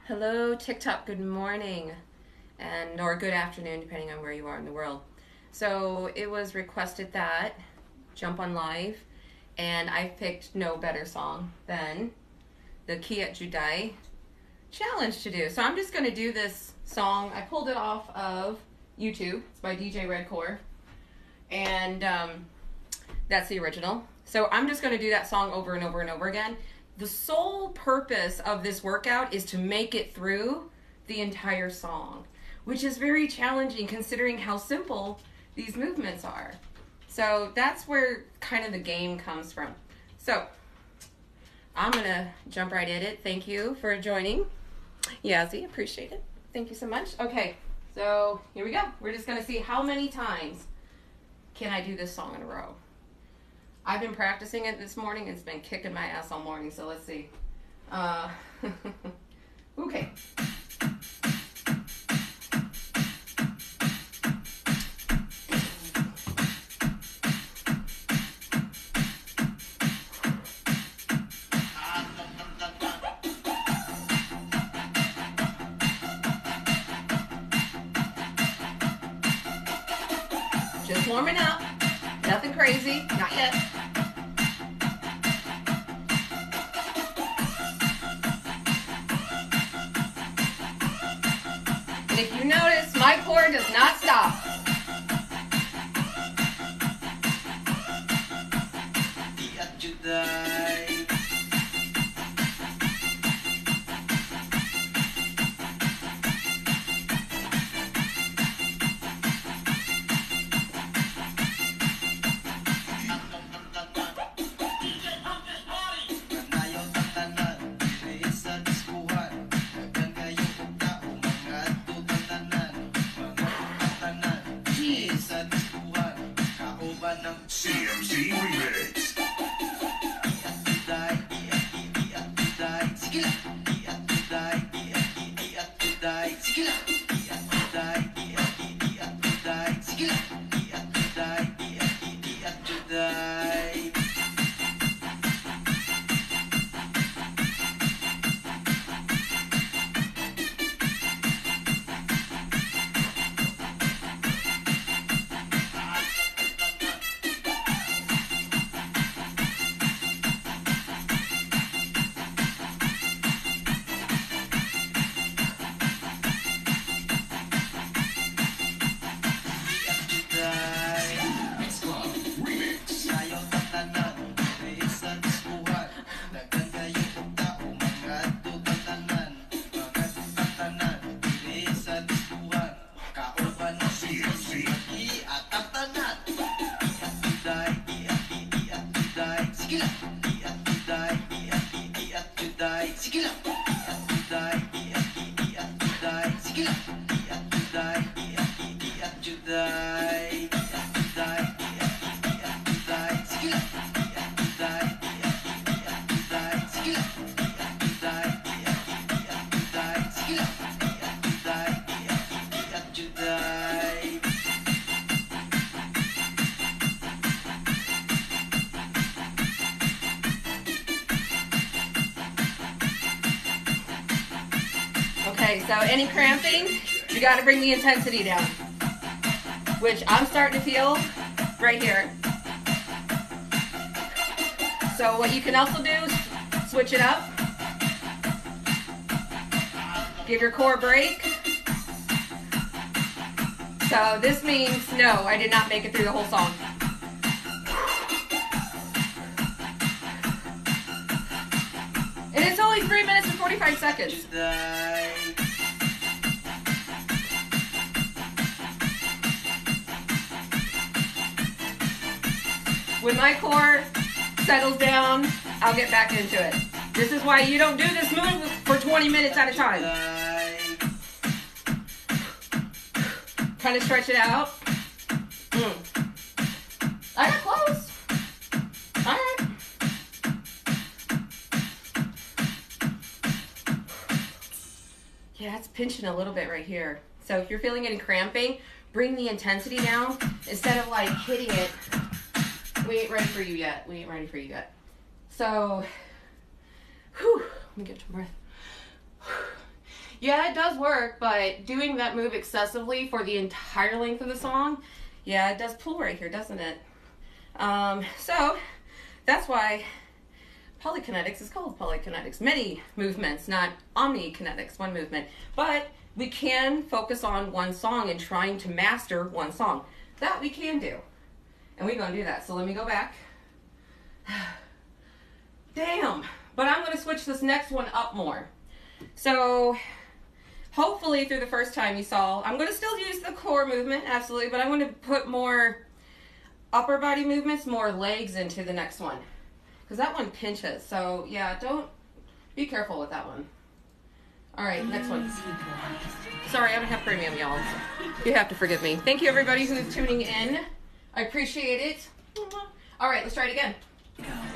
Hello, TikTok. Good morning, or good afternoon, depending on where you are in the world. So it was requested that jump on live, and I picked no better song than the Kiat Judai challenge to do. So I'm just going to do this song. I pulled it off of YouTube. It's by DJ Redcore, and that's the original. So I'm just going to do that song over and over and over again. The sole purpose of this workout is to make it through the entire song, which is very challenging considering how simple these movements are. So that's where kind of the game comes from. So I'm going to jump right at it. Thank you for joining. Yazzie, appreciate it. Thank you so much. Okay, so here we go. We're just going to see how many times can I do this song in a row. I've been practicing it this morning. It's been kicking my ass all morning, so let's see. Okay. Just warming up. Nothing crazy. Not yet. And if you notice, my core does not stop. CMC Remix. Okay, so any cramping, you got to bring the intensity down, which I'm starting to feel right here. So what you can also do is switch it up. Give your core a break. So this means, no, I did not make it through the whole song. And it's only 3 minutes and 45 seconds. When my core settles down, I'll get back into it. This is why you don't do this move for 20 minutes at a time. Kind of stretch it out. I got close. All right. Yeah, it's pinching a little bit right here. So if you're feeling any cramping, bring the intensity down instead of like hitting it. We ain't ready for you yet. We ain't ready for you yet. So, whew, let me get some breath. Yeah, it does work, but doing that move excessively for the entire length of the song, yeah, it does pull right here, doesn't it? So that's why Polykinetics is called Polykinetics. Many movements, not omnikinetics, one movement. But we can focus on one song and trying to master one song. That we can do. And we're going to do that. So let me go back. Damn. But I'm going to switch this next one up more. So hopefully through the first time you saw, I'm going to still use the core movement, absolutely, but I'm going to put more upper body movements, more legs into the next one. Because that one pinches. So yeah, don't be careful with that one. All right, next one. Sorry, I don't have premium, y'all. So you have to forgive me. Thank you, everybody who's tuning in. I appreciate it. All right, let's try it again.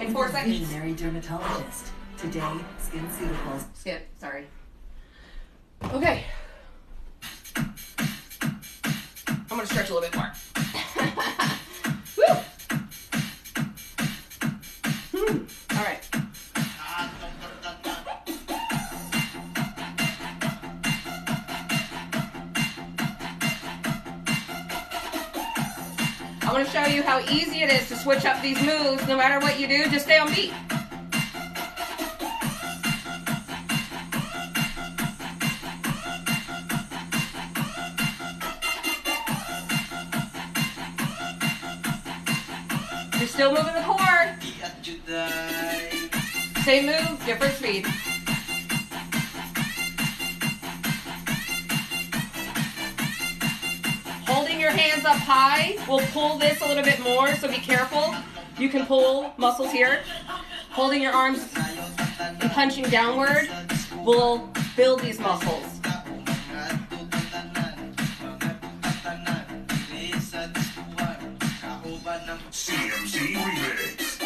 In 4 seconds. Visionary dermatologist. Today, SkinCeuticals. Skip, sorry. Okay. I'm going to stretch a little bit more. Woo! All right. I want to show you how easy it is to switch up these moves. No matter what you do, just stay on beat. You're still moving the core. Same move, different speed. Holding your hands up high will pull this a little bit more, so be careful. You can pull muscles here. Holding your arms and punching downward will build these muscles. CMC Remix.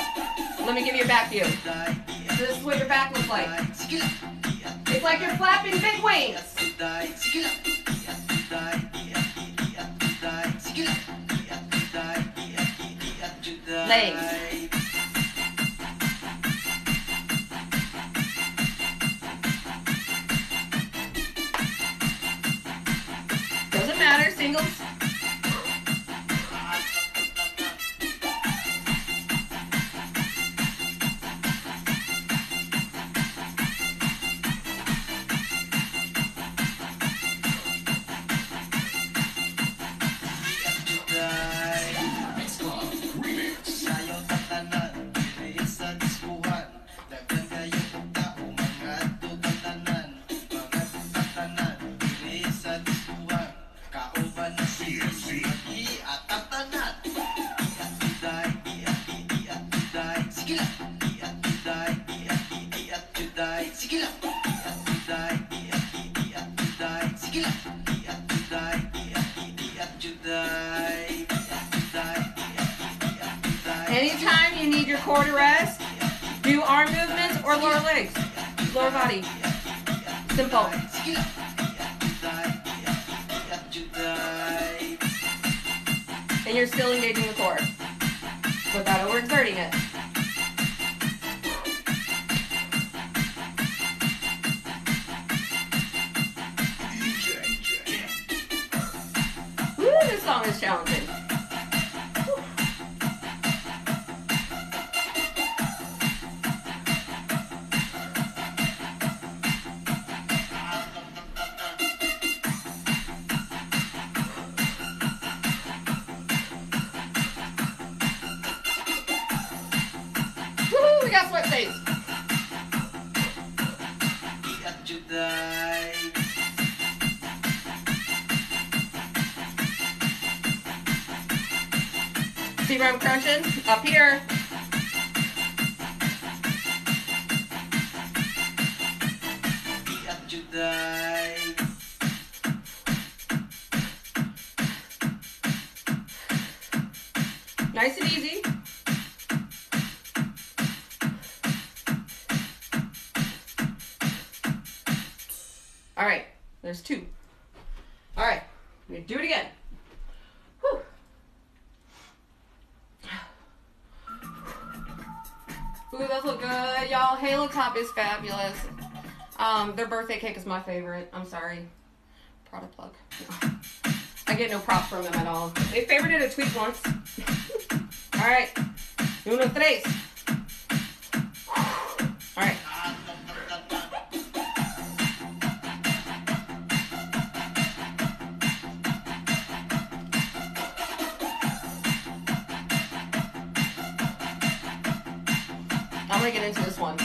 Let me give you a back view. So this is what your back looks like. It's like you're flapping big wings. Legs. Doesn't matter, singles. Anytime you need your core to rest, do arm movements or lower legs, lower body. Simple. And you're still engaging the core without overexerting it. Woo, this song is challenging. We got sweat stains. See where I'm crunching? Up here. Nice and easy. All right, there's two. All right, we're gonna do it again. Whew. Ooh, those look good, y'all. Halo top is fabulous. Their birthday cake is my favorite. I'm sorry. Product plug. I get no props from them at all. They favorited a tweet once. All right. Uno, tres. All right. I'm gonna get into this one.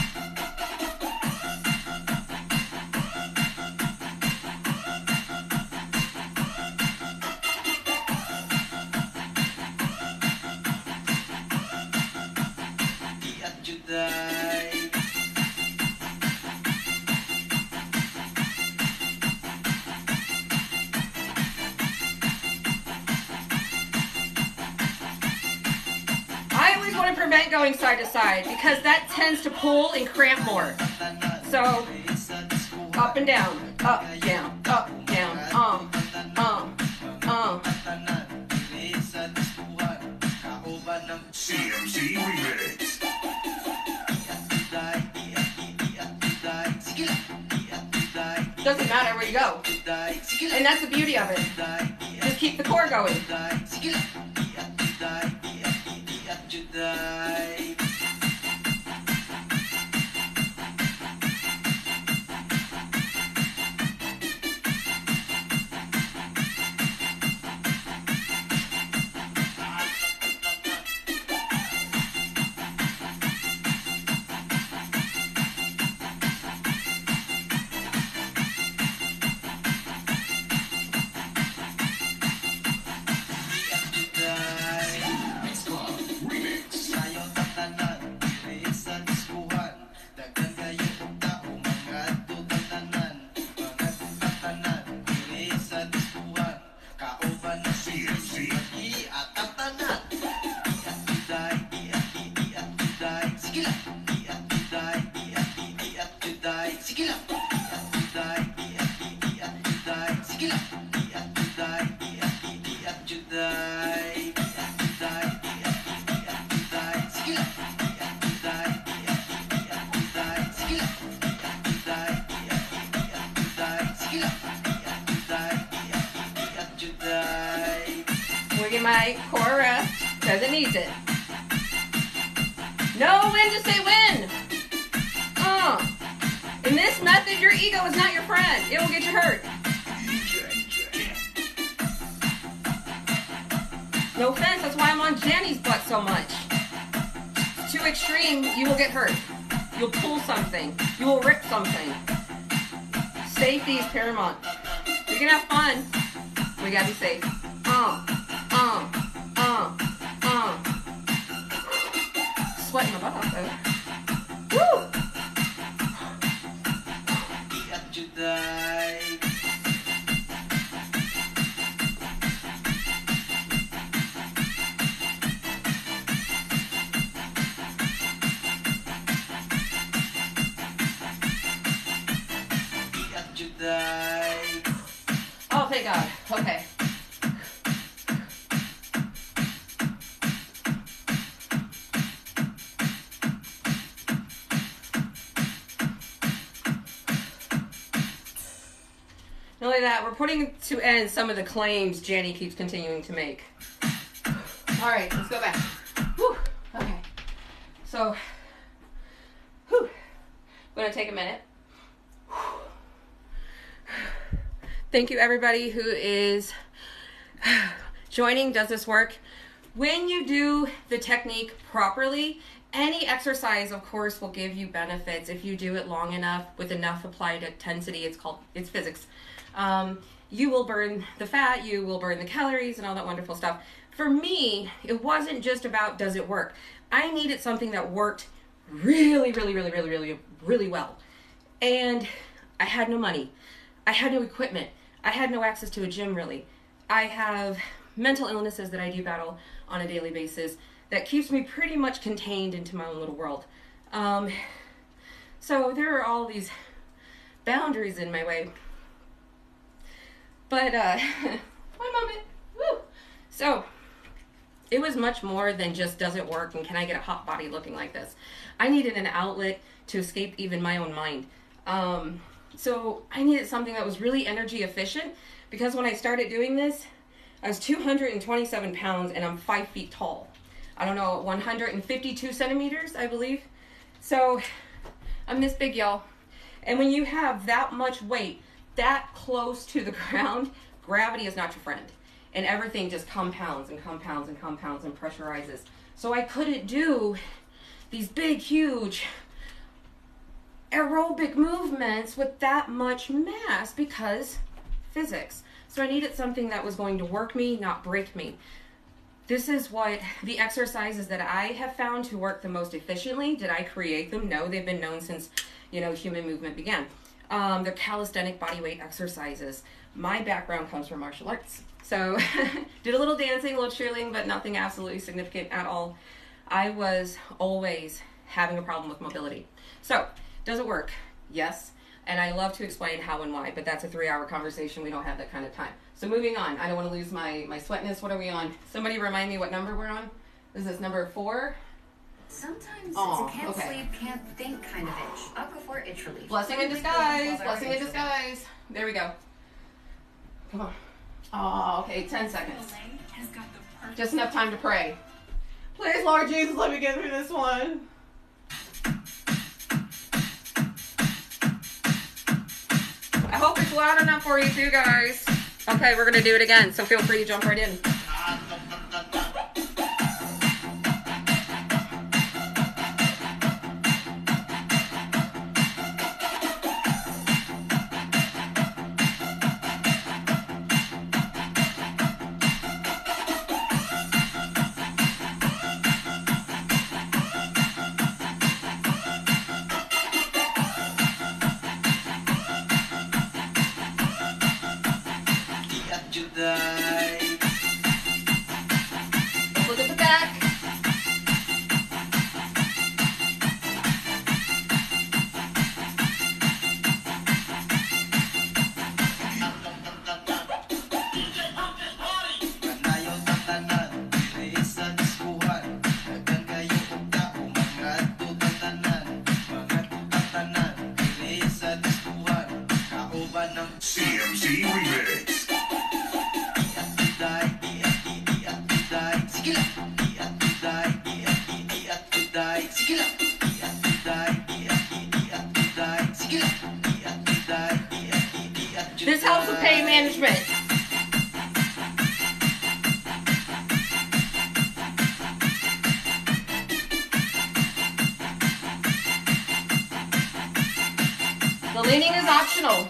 I always want to prevent going side to side because that tends to pull and cramp more. So, up and down, up, down, CMC Remix. Doesn't matter where you go. And that's the beauty of it. Just keep the core going. We'll get my core rest because it needs it. Know when to say when. In this method, your ego is not your friend. It will get you hurt. No offense, that's why I'm on Janny's butt so much. It's too extreme, you will get hurt. You'll pull something. You will rip something. Safety is paramount. We can have fun. We gotta be safe. Sweating my butt off though. Woo! Oh, thank God. Okay. Not only that, we're putting to end some of the claims Janny keeps continuing to make. All right, let's go back. Whew. Okay. So, I'm going to take a minute. Thank you, everybody who is joining. Does this work? When you do the technique properly, any exercise, of course, will give you benefits if you do it long enough with enough applied intensity. It's physics. You will burn the fat, you will burn the calories and all that wonderful stuff. For me, it wasn't just about does it work. I needed something that worked really, really, really, really, really, really well. And I had no money. I had no equipment. I had no access to a gym, really. I have mental illnesses that I do battle on a daily basis that keeps me pretty much contained into my own little world. So there are all these boundaries in my way. But, one moment. Woo! So, it was much more than just does it work and can I get a hot body looking like this. I needed an outlet to escape even my own mind. So I needed something that was really energy efficient, because when I started doing this, I was 227 pounds and I'm 5 feet tall. I don't know, 152 centimeters, I believe. So I'm this big, y'all. And when you have that much weight that close to the ground, gravity is not your friend. And everything just compounds and compounds and compounds and pressurizes. So I couldn't do these big, huge aerobic movements with that much mass because physics. So I needed something that was going to work me, not break me. This is what the exercises that I have found to work the most efficiently. Did I create them? No, they've been known since, human movement began. They're calisthenic bodyweight exercises. My background comes from martial arts. So did a little dancing, a little cheerleading, but nothing absolutely significant at all. I was always having a problem with mobility. So does it work? Yes. And I love to explain how and why, but that's a 3-hour conversation. We don't have that kind of time. So moving on. I don't want to lose my sweatness. What are we on? Somebody remind me what number we're on. Is this number 4? Sometimes Oh, it's a can't okay. sleep, can't think kind of itch. I'll go for itch relief. Blessing in disguise. Blessing in disguise. There we go. Come on. Oh, okay. 10 seconds. Just enough time to pray. Please, Lord Jesus, let me get through this one. I hope it's loud enough for you too, guys. Okay, we're gonna do it again, so feel free to jump right in. Look at the back. CMC Remix. This helps with pain management. The leaning is optional.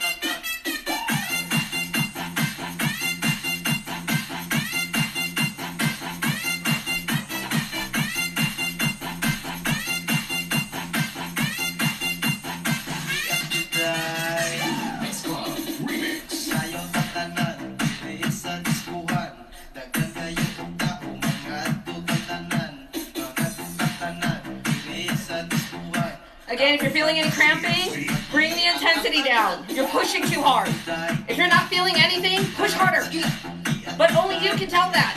Again, if you're feeling any cramping, bring the intensity down. You're pushing too hard. If you're not feeling anything, push harder. But only you can tell that.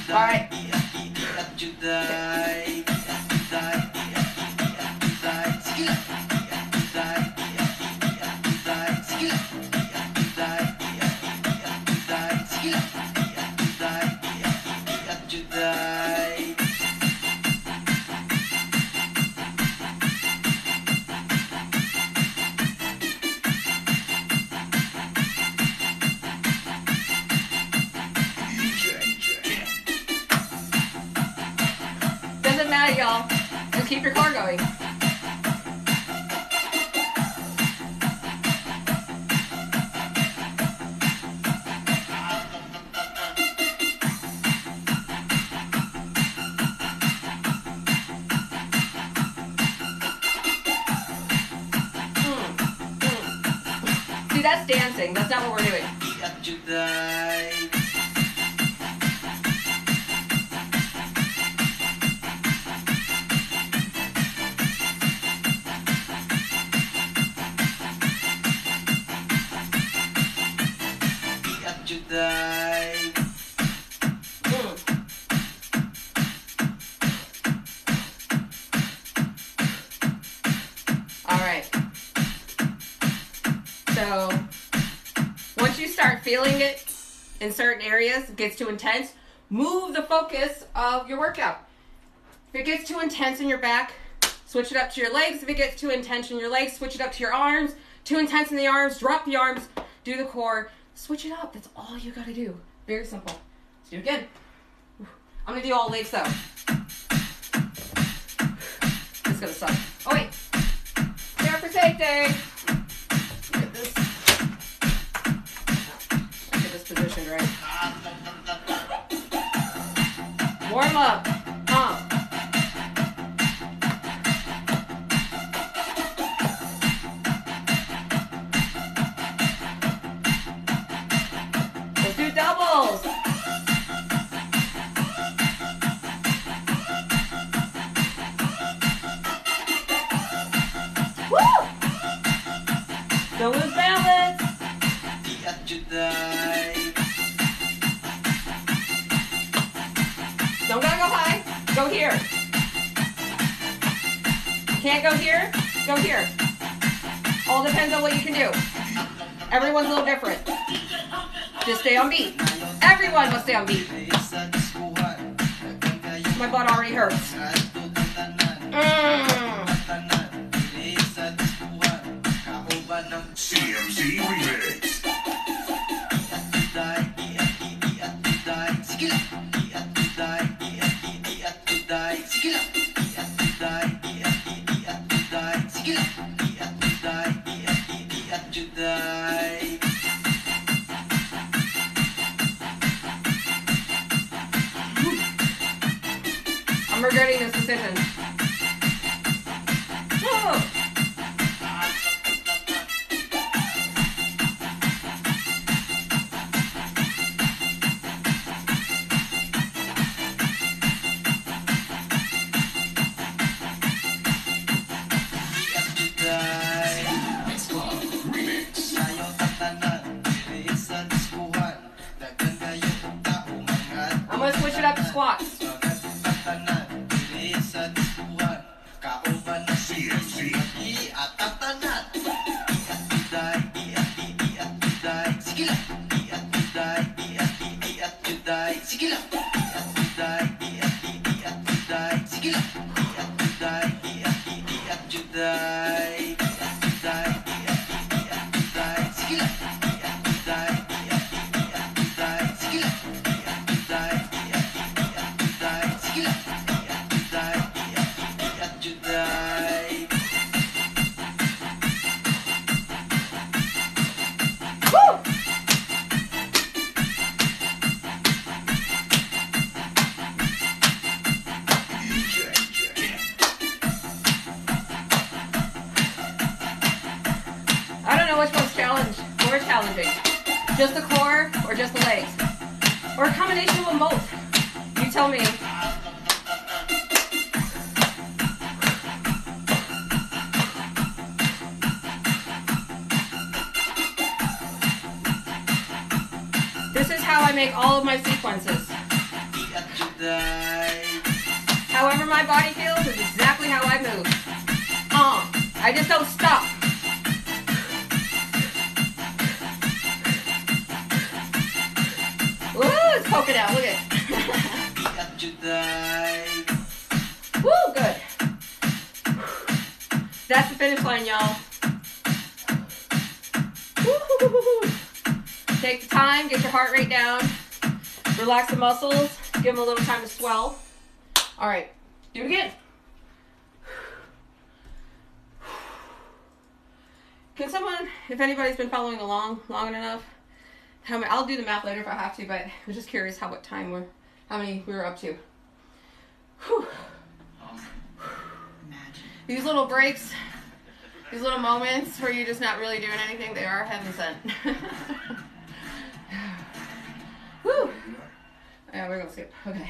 All right. Doesn't matter, y'all. Just keep your car going. See, that's dancing. That's not what we're doing. So once you start feeling it in certain areas, it gets too intense, move the focus of your workout. If it gets too intense in your back, switch it up to your legs. If it gets too intense in your legs, switch it up to your arms. Too intense in the arms, drop the arms, do the core. Switch it up. That's all you gotta do. Very simple. Let's do it again. I'm gonna do all legs though. This is gonna suck. Oh wait. Care for safety. Get this. Get this positioned right. Warm up. Let's do doubles. Woo! Don't lose balance. Don't gotta go high. Go here. Can't go here? Go here. All depends on what you can do. Everyone's a little different. Just stay on beat. Everyone must stay on beat. My butt already hurts. CMC Remix. I'm regretting this decision. Oh. Remix. I'm gonna switch it up to squats. CMC. Woo! I don't know which one's more challenging. Just the core or just the legs? Or a combination of them both? You tell me. This is how I make all of my sequences. However my body feels is exactly how I move. I just don't stop. Woo, it's poking out, look at it. Woo, good. That's the finish line, y'all. Woo-hoo-hoo-hoo. Take the time, get your heart rate down, relax the muscles, give them a little time to swell. All right, do it again. Can someone, if anybody's been following along long enough, tell me? I'll do the math later if I have to, but I'm just curious how many we were up to. Whew. These little breaks, these little moments where you're just not really doing anything, they are heaven sent. Whew. Yeah, we're gonna skip. Okay.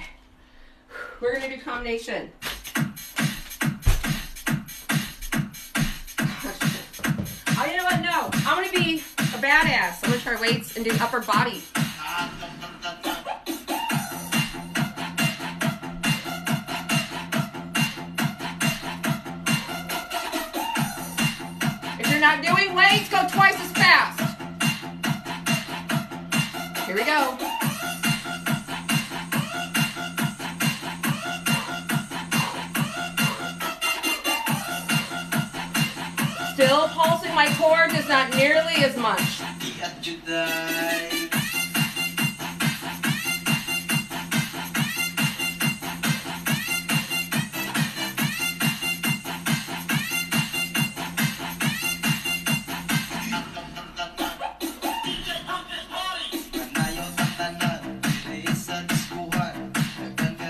We're gonna do combination. Oh, you know what? No. I'm gonna be a badass. I'm gonna try weights and do upper body. If you're not doing weights, go twice as fast. still pulsing my core, just not nearly as much.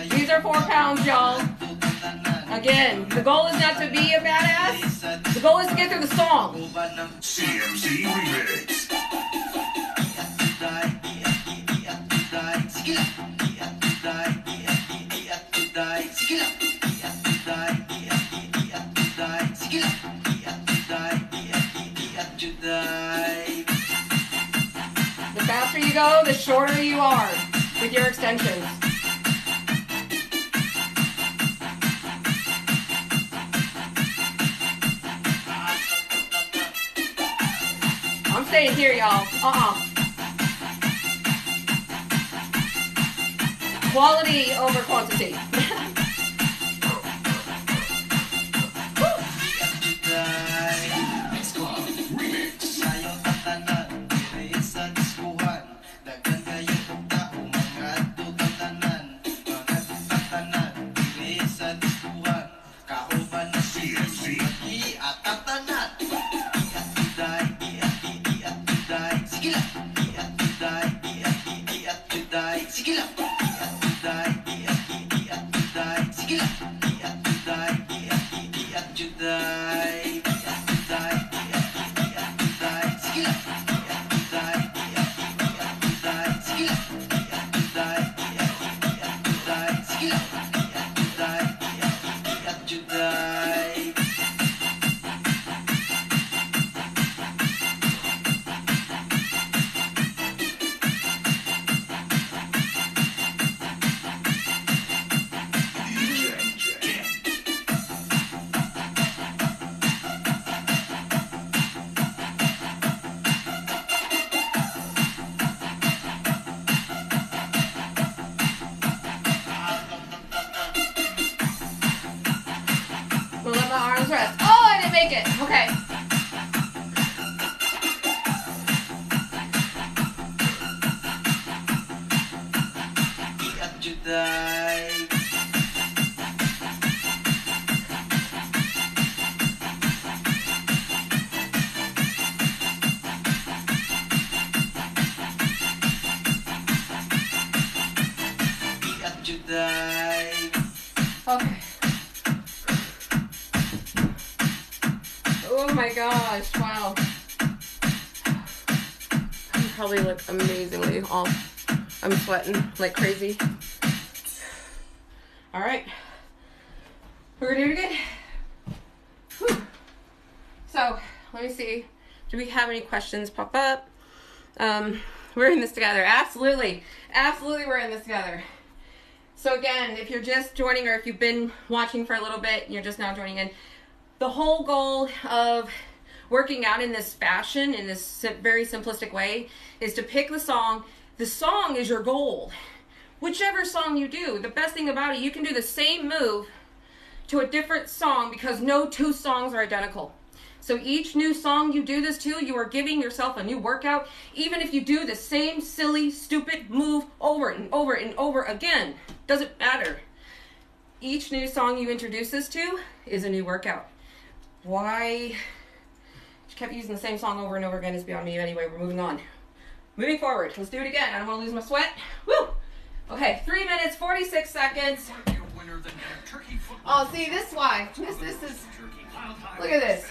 These are 4 pounds, y'all. Again, the goal is not to be a badass. The goal is to get through the song. CMC Remix. The faster you go, the shorter you are with your extensions. I'm staying here, y'all. Quality over quantity. We'll let my arms rest. Oh, I didn't make it. Okay. Okay. Oh my gosh, wow. I probably look amazingly off. I'm sweating like crazy. All right. We're gonna do it again. Whew. So, let me see. Do we have any questions pop up? We're in this together. Absolutely. Absolutely, we're in this together. So again, if you're just joining or if you've been watching for a little bit, you're just now joining in, the whole goal of working out in this fashion, in this very simplistic way, is to pick the song. The song is your goal. Whichever song you do, the best thing about it, you can do the same move to a different song because no 2 songs are identical. So each new song you do this to, you are giving yourself a new workout, even if you do the same silly, stupid move over and over and over again. Doesn't matter. Each new song you introduce this to is a new workout. Why she kept using the same song over and over again is beyond me. Anyway, we're moving on. Moving forward. Let's do it again. I don't want to lose my sweat. Woo! Okay, 3 minutes, 46 seconds. Oh, see, this is why. This is, look at this.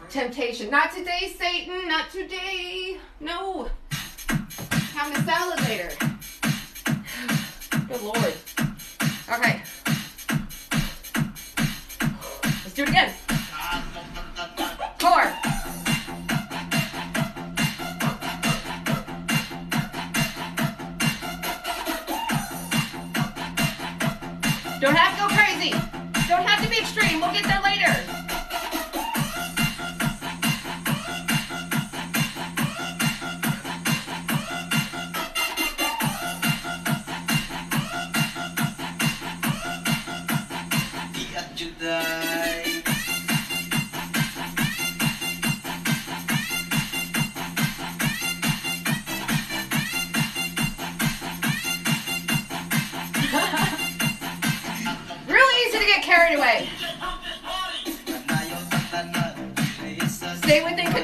Temptation. Not today, Satan. Not today. No. Having a salivator. Good Lord. Okay. Let's do it again. 4. Don't have to go crazy. Don't have to be extreme. We'll get there later.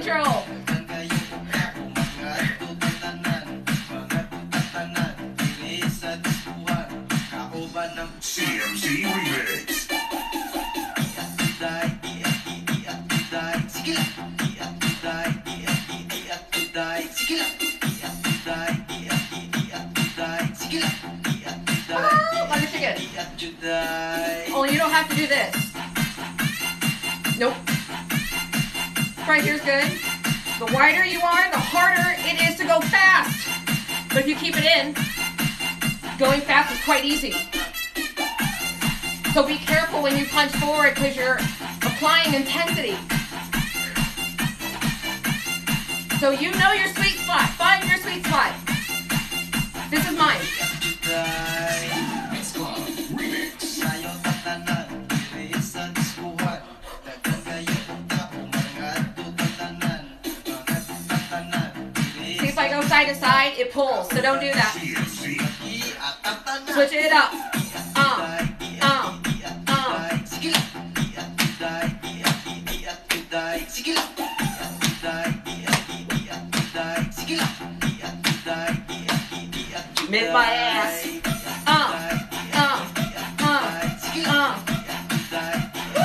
control. CMC Remix. Let me see it. Only you don't have to do this. Nope. Right here's good. The wider you are, the harder it is to go fast. But if you keep it in, going fast is quite easy. So be careful when you punch forward because you're applying intensity. So you know your sweet spot. Find your sweet spot. This is mine. Mix Club Remix. See if I go side to side, it pulls. So don't do that. CMC. Switch it up. Mid my ass. Woo!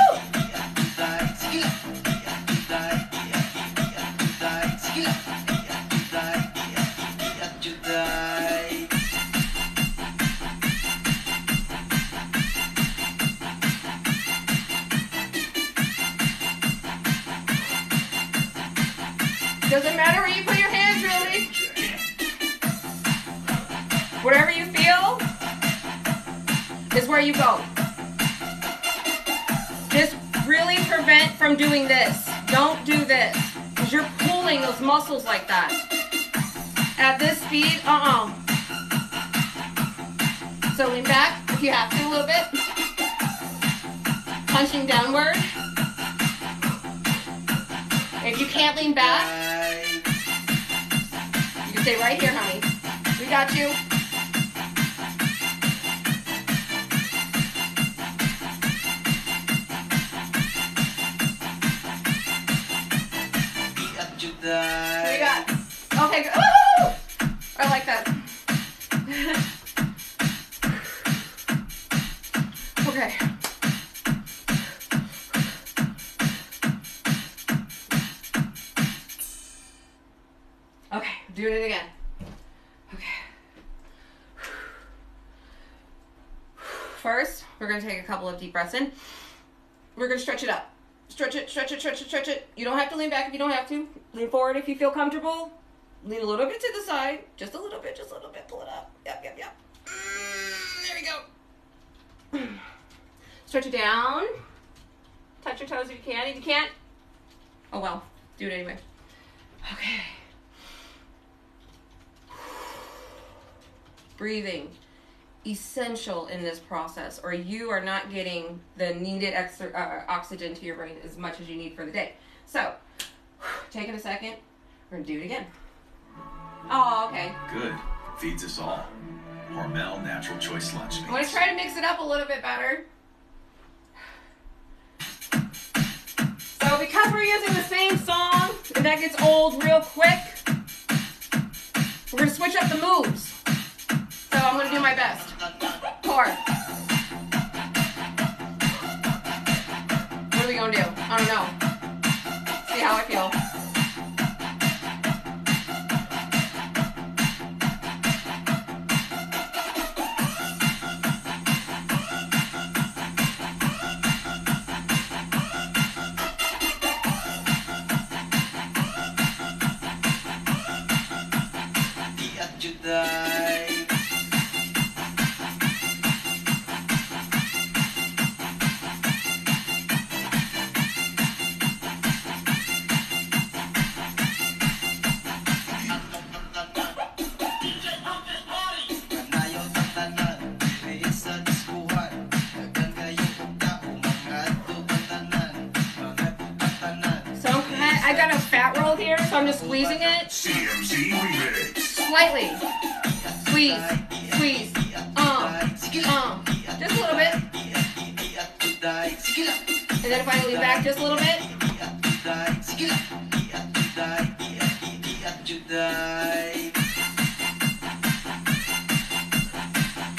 Doesn't matter where you put your hands, really. Whatever you feel is where you go. Just really prevent from doing this. Don't do this. Because you're pulling those muscles like that. At this speed, So lean back if you have to a little bit. Punching downward. If you can't lean back, you can stay right here, honey. We got you. What do you got? Okay, good. Woo! I like that. Okay. Okay, doing it again. Okay. First, we're going to take a couple of deep breaths in. We're going to stretch it up. Stretch it, stretch it, stretch it, stretch it. You don't have to lean back if you don't have to. Lean forward if you feel comfortable. Lean a little bit to the side. Just a little bit, just a little bit. Pull it up. Yep, yep, yep. There we go. Stretch it down. Touch your toes if you can. If you can't, oh well. Do it anyway. Okay. Breathing. Essential in this process, or you are not getting the needed extra oxygen to your brain as much as you need for the day. So, taking a second, we're gonna do it again. Oh, okay. Good. Feeds us all. Hormel Natural Choice Lunch Meats. I'm gonna try to mix it up a little bit better. So, because we're using the same song, and that gets old real quick, we're gonna switch up the moves. So I'm gonna do my best. Core. What are we gonna do? I don't know. See how I feel. I got a fat roll here, so I'm just squeezing it. CMC Remix. Slightly. Squeeze. Squeeze. Just a little bit. And then if I lean back just a little bit.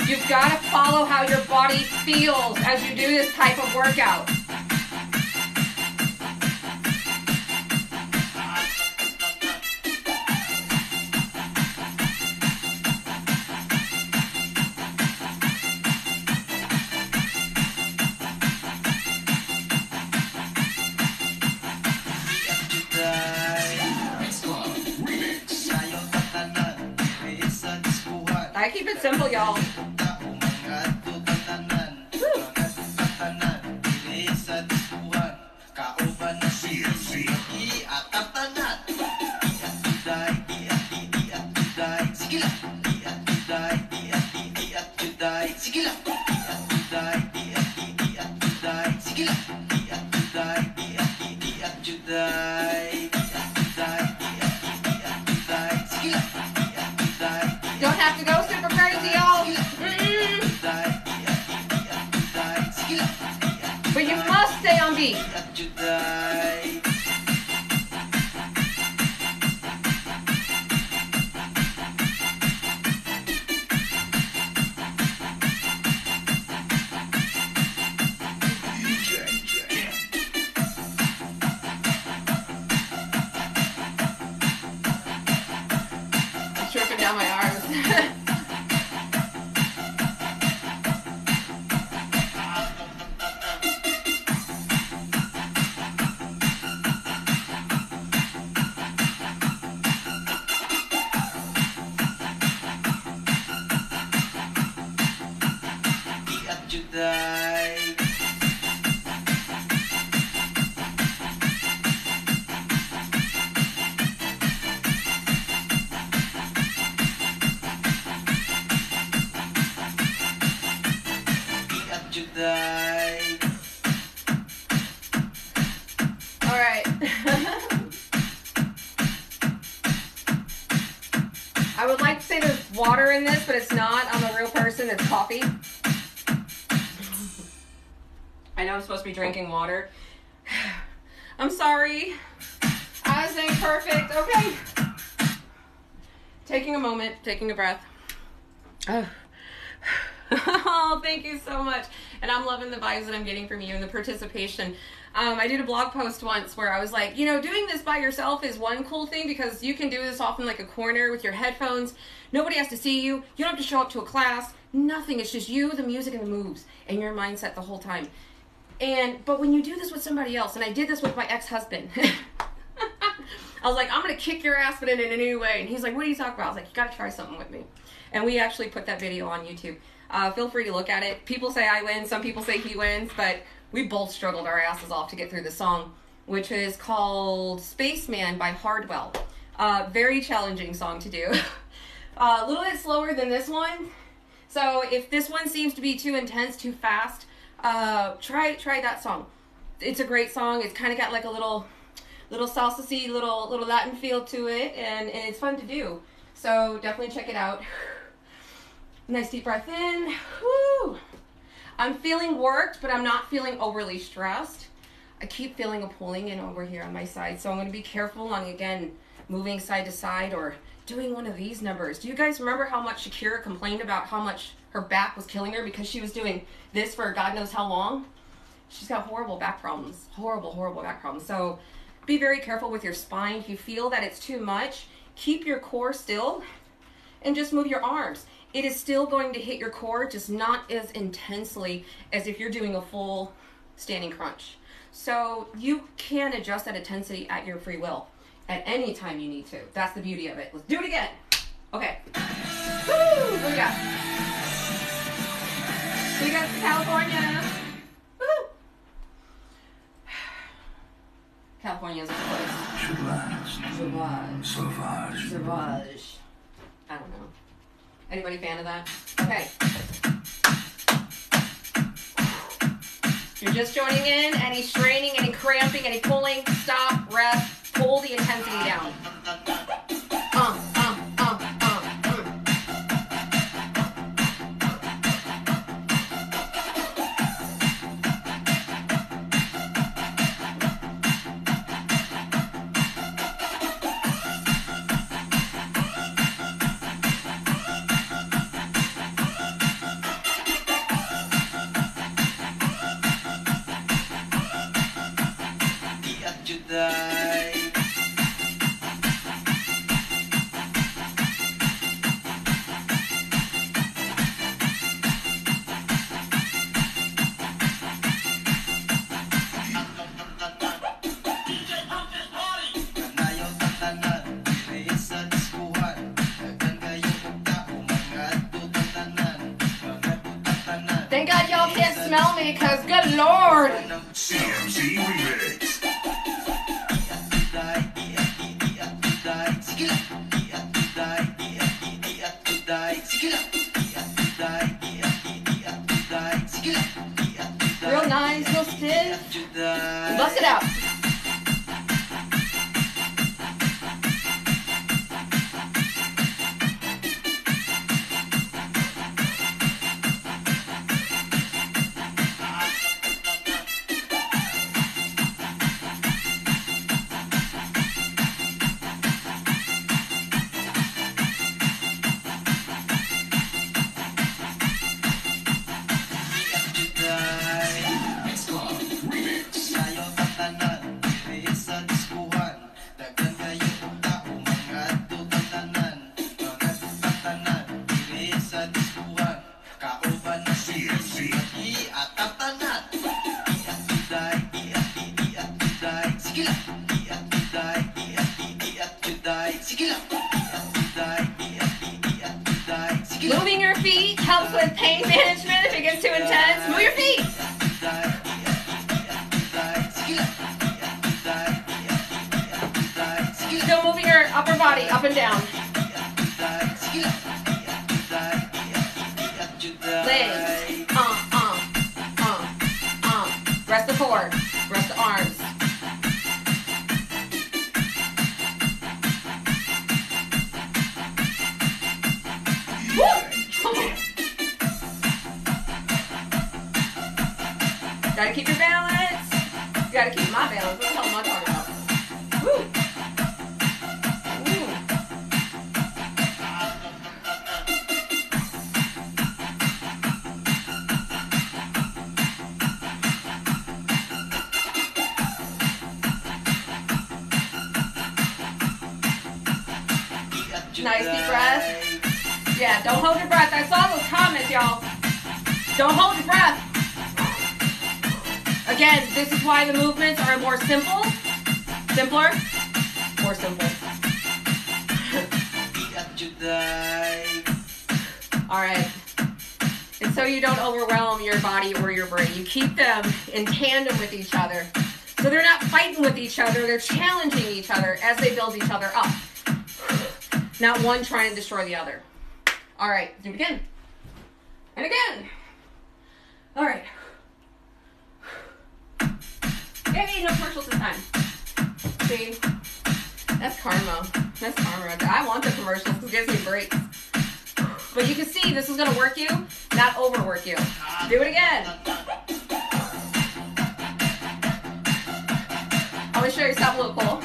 You've got to follow how your body feels as you do this type of workout. I keep it simple, y'all. Don't have to go super crazy, y'all. But you must stay on beat. I'm tripping down my arms. All right. I would like to say there's water in this, but it's not. I'm a real person. It's coffee. I know I'm supposed to be drinking water. I'm sorry. I was saying perfect. Okay. Taking a moment, taking a breath. Oh, thank you so much. And I'm loving the vibes that I'm getting from you and the participation. I did a blog post once where I was like, you know, doing this by yourself is one cool thing because you can do this off in like a corner with your headphones. Nobody has to see you. You don't have to show up to a class. Nothing. It's just you, the music, and the moves, and your mindset the whole time. But when you do this with somebody else, and I did this with my ex-husband, I was like, I'm going to kick your ass, but in a new way. And he's like, what are you talking about? I was like, you got to try something with me. And we actually put that video on YouTube. Feel free to look at it. People say I win. Some people say he wins. But we both struggled our asses off to get through the song, which is called Spaceman by Hardwell. Very challenging song to do. A little bit slower than this one. So if this one seems to be too intense, too fast, try that song. It's a great song. It's kind of got like a little salsa-y, little Latin feel to it, and it's fun to do. So definitely check it out. Nice deep breath in. Woo! I'm feeling worked, but I'm not feeling overly stressed. I keep feeling a pulling in over here on my side, so I'm going to be careful on, again, moving side to side or doing one of these numbers. Do you guys remember how much Shakira complained about how much her back was killing her because she was doing this for God knows how long? She's got horrible back problems. Horrible, horrible back problems. So be very careful with your spine. If you feel that it's too much, keep your core still and just move your arms. It is still going to hit your core, just not as intensely as if you're doing a full standing crunch. So you can adjust that intensity at your free will at any time you need to. That's the beauty of it. Let's do it again. Okay. Woo! What we got? We got California. Woo! California is a place. Should last. Sauvage. Sauvage. I don't know. Anybody fan of that? Okay. You're just joining in. Any straining, any cramping, any pulling, stop, rest, pull the intensity down. Thank God y'all can't smell me, because good Lord. CMC Remix. Real nice, real stiff. Bust it out. Moving your feet helps with pain management if it gets too intense. Move your feet. Still moving your upper body up and down. Legs. Rest the core. Rest the arms. Gotta keep your balance. You gotta keep my balance. What the hell am I talking about? Woo. Woo. Nice deep breath. Yeah, don't hold your breath. I saw those comments, y'all. Don't hold your breath. Again, this is why the movements are more simple, simpler, more simple. All right. And so you don't overwhelm your body or your brain. You keep them in tandem with each other. So they're not fighting with each other. They're challenging each other as they build each other up. Not one trying to destroy the other. All right, do it again. And again. All right. Yay, no commercials this time. See? That's karma. That's karma. I want the commercials because it gives me breaks. But you can see this is going to work you, not overwork you. Do it again. Always show yourself a little cool.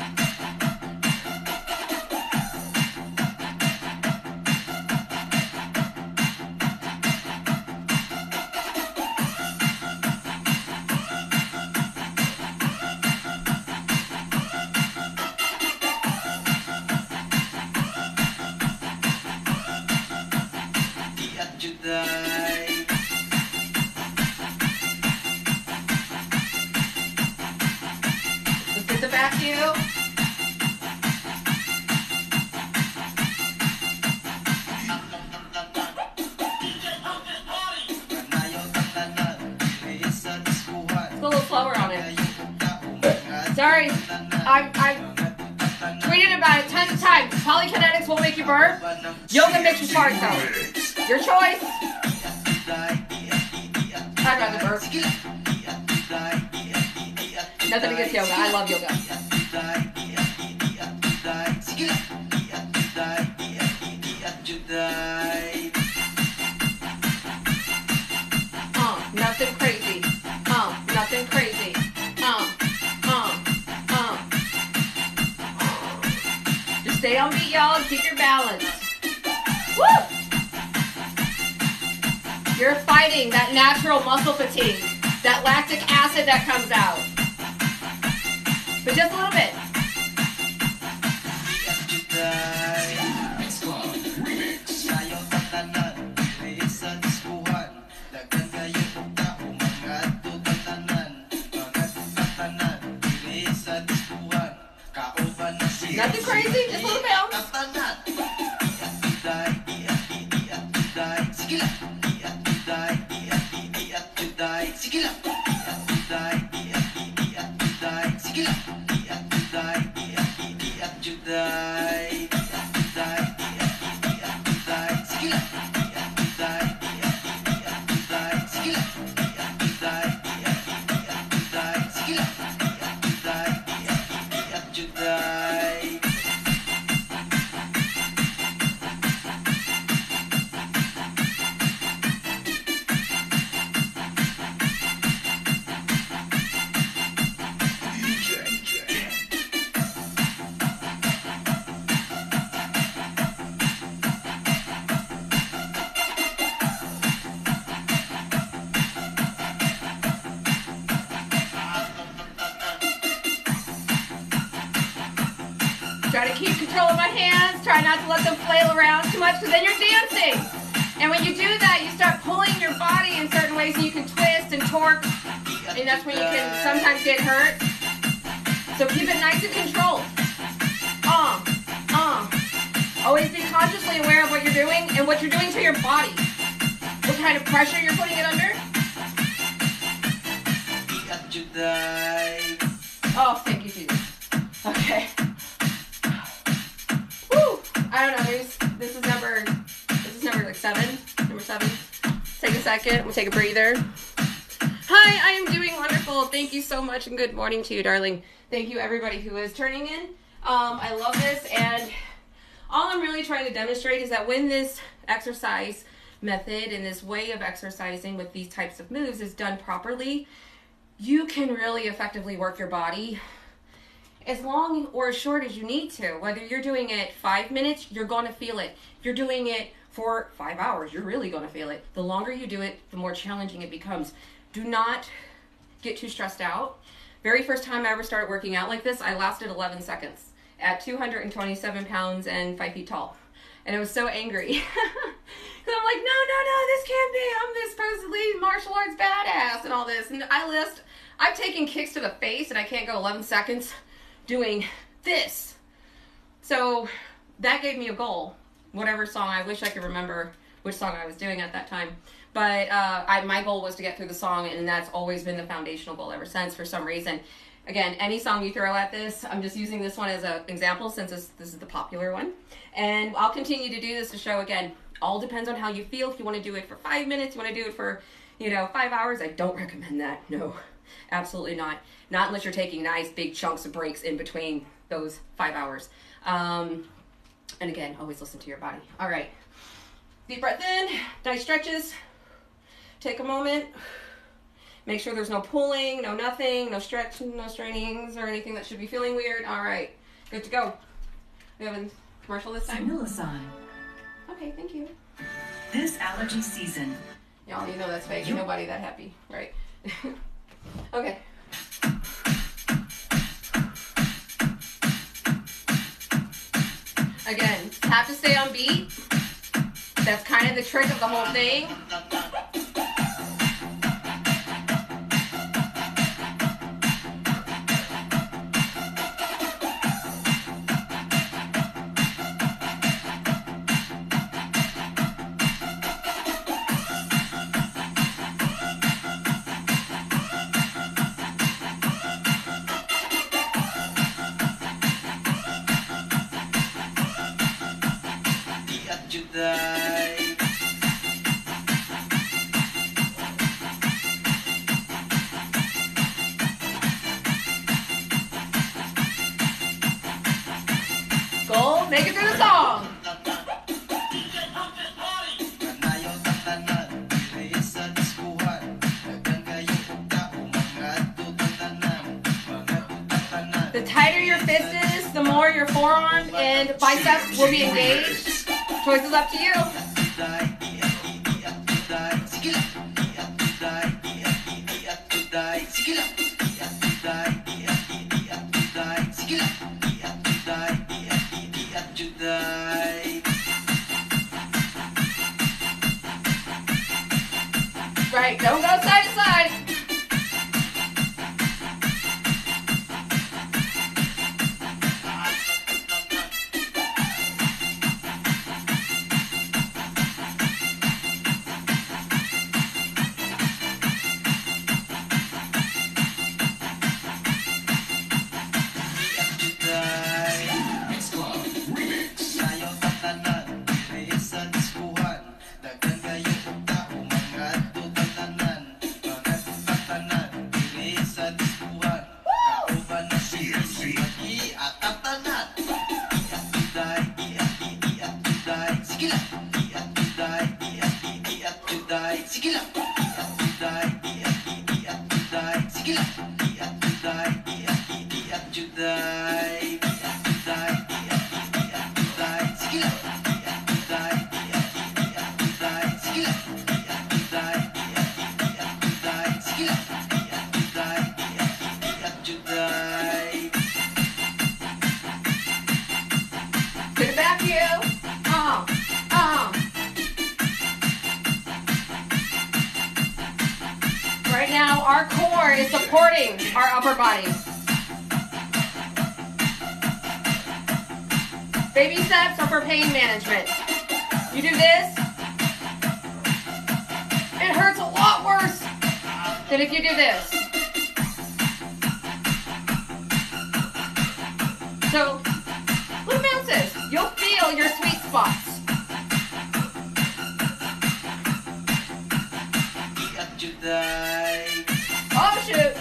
Let's get the back view. Let's go a little slower on it. Sorry, I've tweeted about it tons of times. Polykinetics will make you burp. Yoga makes you fart though. Your choice. I'd rather burp. Nothing against yoga. I love yoga. Nothing crazy. Nothing crazy. Just stay on beat, y'all, and keep your balance. Woo! You're fighting that natural muscle fatigue, that lactic acid that comes out. but just a little bit. Nothing crazy, just a little bounce. Try to keep control of my hands. Try not to let them flail around too much because then you're dancing. And when you do that, you start pulling your body in certain ways and you can twist and torque. And that's when you can sometimes get hurt. So keep it nice and controlled. Always be consciously aware of what you're doing and what you're doing to your body. What kind of pressure you're putting it under. Oh, thank you, Jesus. Okay. Woo! I don't know, this is number like 7. Number 7. Take a second, we'll take a breather. Hi, I am doing wonderful. Thank you so much and good morning to you, darling. Thank you everybody who is turning in. I love this, and all I'm really trying to demonstrate is that when this exercise method and this way of exercising with these types of moves is done properly, you can really effectively work your body as long or as short as you need to. Whether you're doing it 5 minutes, you're going to feel it. You're doing it for 5 hours, you're really going to feel it. The longer you do it, the more challenging it becomes. Do not get too stressed out. Very first time I ever started working out like this, I lasted 11 seconds at 227 pounds and 5 feet tall. And I was so angry. Because I'm like, no, this can't be. I'm this supposedly martial arts badass and all this. And I've taken kicks to the face and I can't go 11 seconds doing this. So that gave me a goal. Whatever song, I wish I could remember which song I was doing at that time. But my goal was to get through the song, and that's always been the foundational goal ever since for some reason. Again, any song you throw at this, I'm just using this one as an example since this is the popular one. And I'll continue to do this to show, again, all depends on how you feel. If you want to do it for 5 minutes, you want to do it for, 5 hours, I don't recommend that. No, absolutely not. Not unless you're taking nice big chunks of breaks in between those 5 hours. And again, always listen to your body. All right. Deep breath in, nice stretches. Take a moment. Make sure there's no pulling, no nothing, no stretch, no strainings or anything that should be feeling weird. All right, good to go. We have a commercial this time? L.L.C. Okay, thank you. This allergy season. Y'all, you know that's fake. Ain't nobody that happy, right? Okay. Again, have to stay on beat. That's kind of the trick of the whole thing. Goal, make it through the song. The tighter your fist is, the more your forearm and bicep will be engaged. Choice is up to you. right, don't go side to side. Mix Club Remix. CMC. To the back view. Right now, our core is supporting our upper body. Baby steps are for pain management. You do this, it hurts a lot worse than if you do this. So, little bounces. You'll feel your sweet spots. Oh, shoot.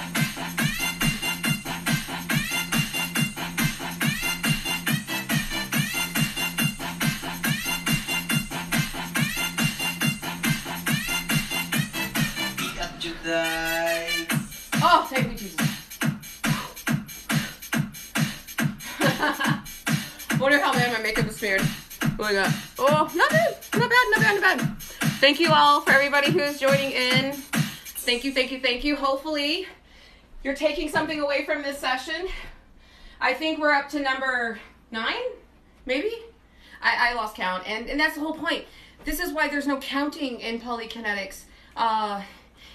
Oh, thank you, Jesus. Wonder how bad my makeup is smeared. What do we got? Oh, not bad. Not bad, not bad, not bad. Thank you all for everybody who's joining in. Thank you, thank you, thank you. Hopefully, you're taking something away from this session. I think we're up to number 9, maybe? I lost count, and that's the whole point. This is why there's no counting in polykinetics.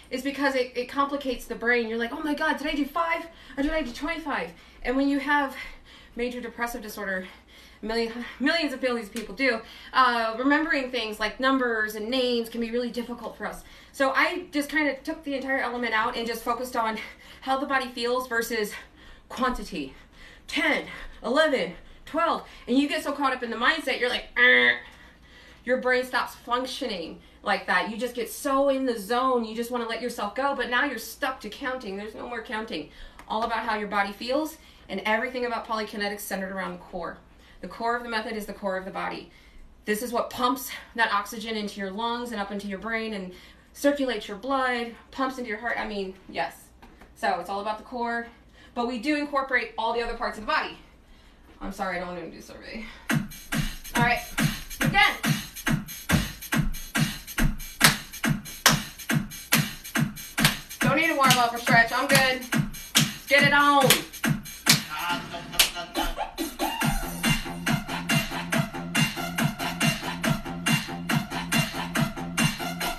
Is because it complicates the brain. You're like, oh my God, did I do 5 or did I do 25? And when you have major depressive disorder, millions of billions of people do, remembering things like numbers and names can be really difficult for us. So I just kind of took the entire element out and just focused on how the body feels versus quantity. 10, 11, 12, and you get so caught up in the mindset, you're like, your brain stops functioning like that. You just get so in the zone, you just want to let yourself go, but now you're stuck to counting. There's no more counting. All about how your body feels, and everything about polykinetics centered around the core. The core of the method is the core of the body. This is what pumps that oxygen into your lungs and up into your brain and circulates your blood, pumps into your heart. I mean, yes. So it's all about the core, but we do incorporate all the other parts of the body. I'm sorry, I don't want to do a survey. All right, again. Don't need to warm up or stretch. I'm good. Get it on.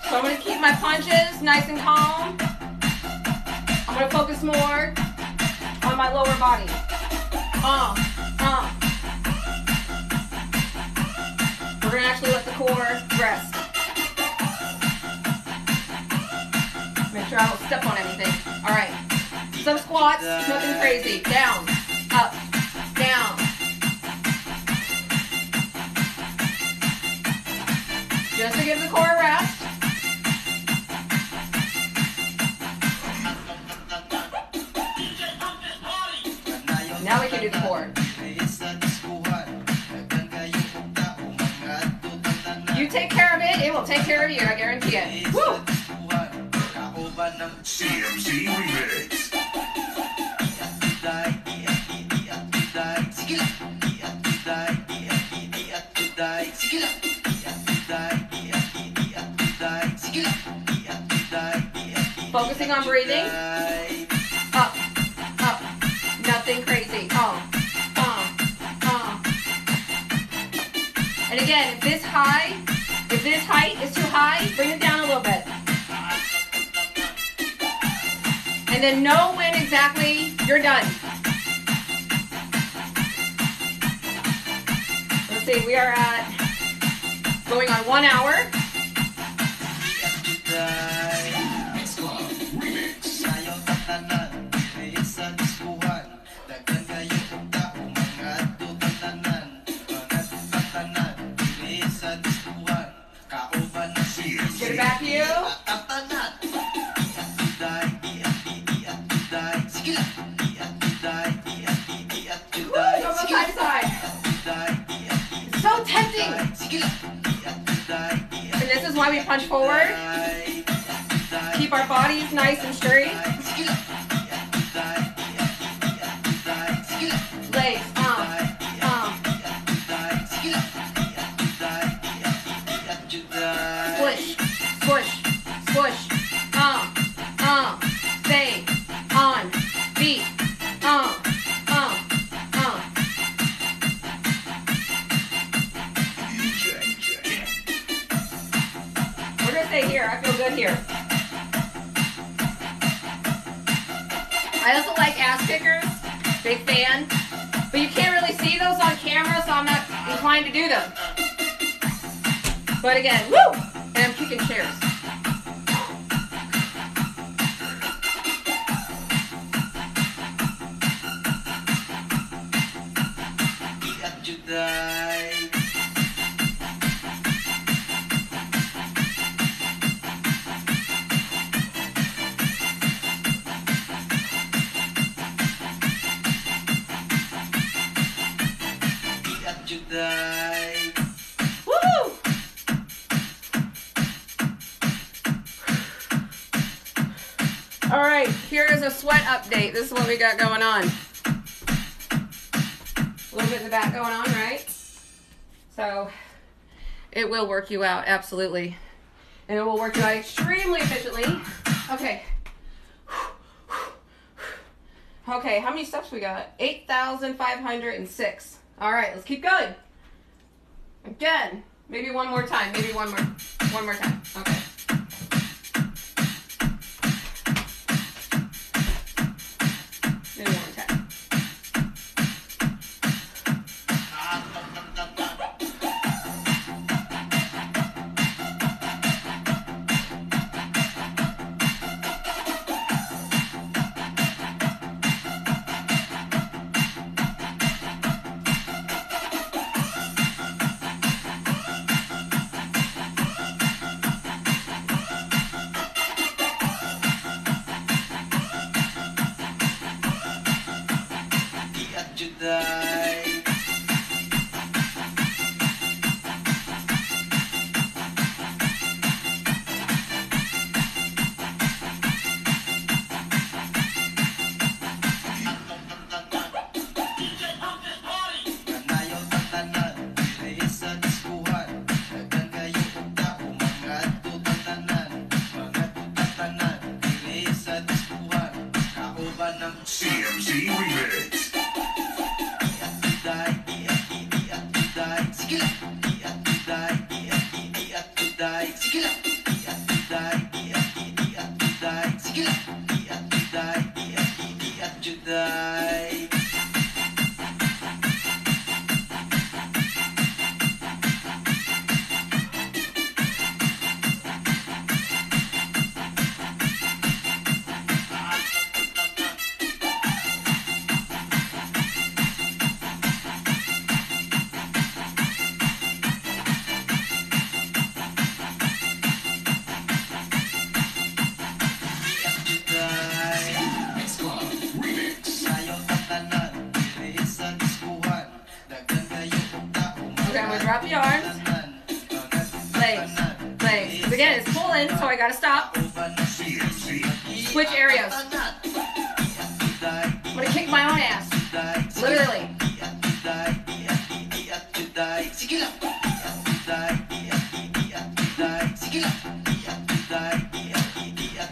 So I'm going to keep my punches nice and calm. I'm going to focus more on my lower body. We're going to actually let the core rest. Make sure I don't step on anything. All right. Some squats, nothing crazy. Down, up, down. Just to give the core a rest. Now we can do the core. You take care of it, it will take care of you, I guarantee it. Woo! CMC Remix. Focusing on breathing. Up, up, nothing crazy. And again, if this height is too high, bring it down a little bit. And then know when exactly you're done. Let's see, we are at going on 1 hour. Mix Club Remix. Get it back to you. Woo, go side to side. It's so tempting. And this is why we punch forward. Keep our bodies nice and straight. Legs, Squish, squish, squish. Stay on beat. We're gonna stay here. I feel good here. I also like ass kickers. Big fan. But you can't really see those on camera, so I'm not inclined to do them. But again, woo! And I'm kicking chairs. Woo! All right, here is a sweat update. This is what we got going on. A little bit in the back going on, right? So it will work you out, absolutely. And it will work you out extremely efficiently. Okay. Okay, how many steps we got? 8,506. All right, let's keep going. Again, maybe one more time. Maybe one more time. Okay. Maybe one more time. CMC Remix. Mix Club Remix. Okay, I'm gonna drop the arms. Legs. Legs. 'Cause again, it's pulling, so I gotta stop. CMC. Switch areas. I'm gonna kick my own ass. Literally.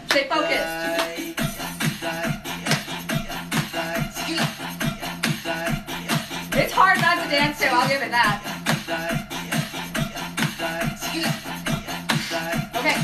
Stay focused. It's hard not to dance to, I'll give it that. Okay.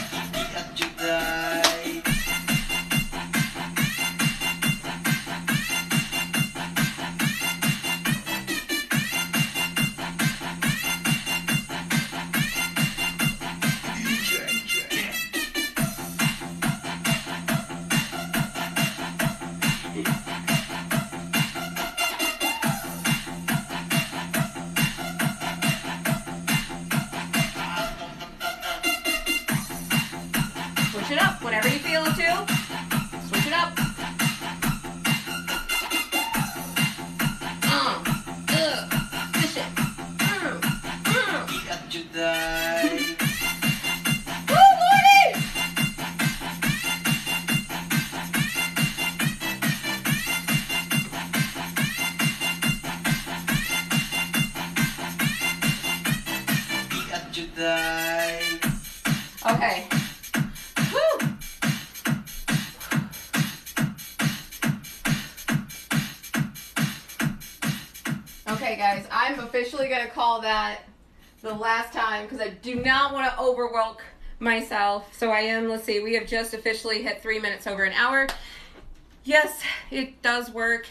Okay. Woo! Okay, guys, I'm officially going to call that the last time because I do not want to overwork myself. So I am, let's see, we have just officially hit 3 minutes over an hour. Yes, it does work.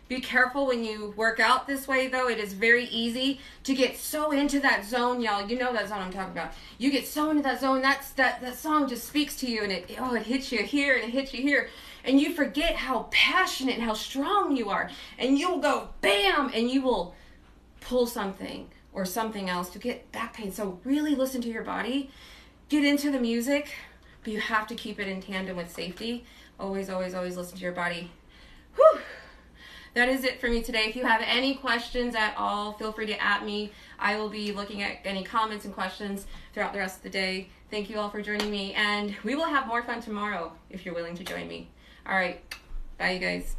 Be careful when you work out this way, though. It is very easy to get so into that zone, y'all. You know that zone I'm talking about. You get so into that zone, that song just speaks to you, and it hits you here and it hits you here. And you forget how passionate and how strong you are. And you'll go bam, and you will pull something or something else to get back pain. So really listen to your body. Get into the music, but you have to keep it in tandem with safety. Always, always, always listen to your body. Whew. That is it for me today. If you have any questions at all, feel free to @ me. I will be looking at any comments and questions throughout the rest of the day. Thank you all for joining me, and we will have more fun tomorrow if you're willing to join me. All right. Bye, you guys.